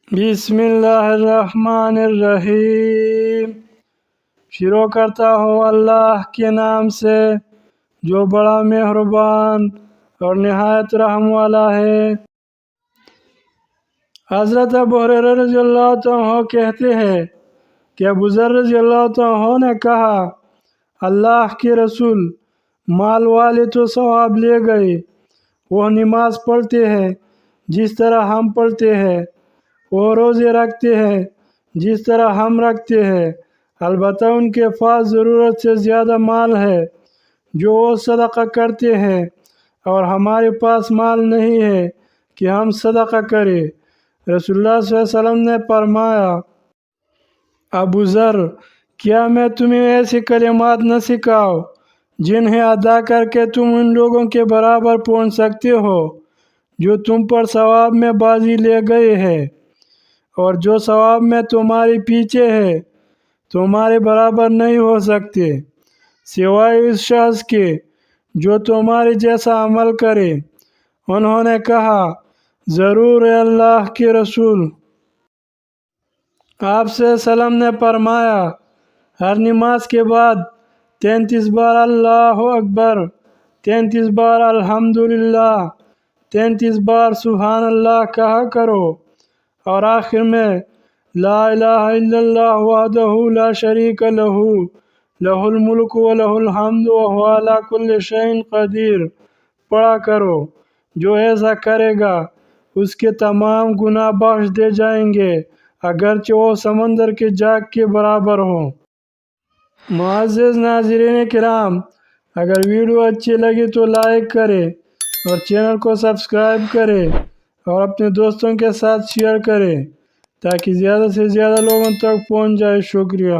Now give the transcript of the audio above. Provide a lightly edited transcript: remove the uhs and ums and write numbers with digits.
بسم اللہ الرحمن الرحیم۔ شروع کرتا ہوں اللہ کے نام سے جو بڑا مہربان اور نہایت رحم والا ہے۔ حضرت ابو ہریرہ رضی اللہ عنہ کہتے ہیں کہ ابو ذر رضی اللہ عنہ نے کہا، اللہ کے رسول، مال والے تو ثواب لے گئے، وہ نماز پڑھتے ہیں جس طرح ہم پڑھتے ہیں، وہ روزے رکھتے ہیں جس طرح ہم رکھتے ہیں، البتہ ان کے پاس ضرورت سے زیادہ مال ہے جو وہ صدقہ کرتے ہیں، اور ہمارے پاس مال نہیں ہے کہ ہم صدقہ کریں۔ رسول اللہ صلی اللہ علیہ وسلم نے فرمایا، ابو ذر، کیا میں تمہیں ایسے کلمات نہ سکھاؤں جنہیں ادا کر کے تم ان لوگوں کے برابر پہنچ سکتے ہو جو تم پر ثواب میں بازی لے گئے ہیں، اور جو ثواب میں تمہارے پیچھے ہے تمہارے برابر نہیں ہو سکتے سوائے اس شخص کے جو تمہارے جیسا عمل کرے۔ انہوں نے کہا، ضرور اے اللہ کے رسول۔ آپ صلی اللہ علیہ وسلم نے فرمایا، ہر نماز کے بعد 33 بار اللہ اکبر، 33 بار الحمدللہ، 33 بار سبحان اللہ کہا کرو، اور آخر میں لا الہ الا اللہ وحدہ لا شریک لہ لہ الملک و لہ الحمد وہو علی کل شیء قدیر پڑھا کرو۔ جو ایسا کرے گا اس کے تمام گناہ بخش دیے جائیں گے اگرچہ وہ سمندر کے جاگ کے برابر ہوں۔ معزز ناظرین کرام، اگر ویڈیو اچھی لگی تو لائک کریں اور چینل کو سبسکرائب کریں اور اپنے دوستوں کے ساتھ شیئر کریں تاکہ زیادہ سے زیادہ لوگوں تک پہنچ جائے۔ شکریہ۔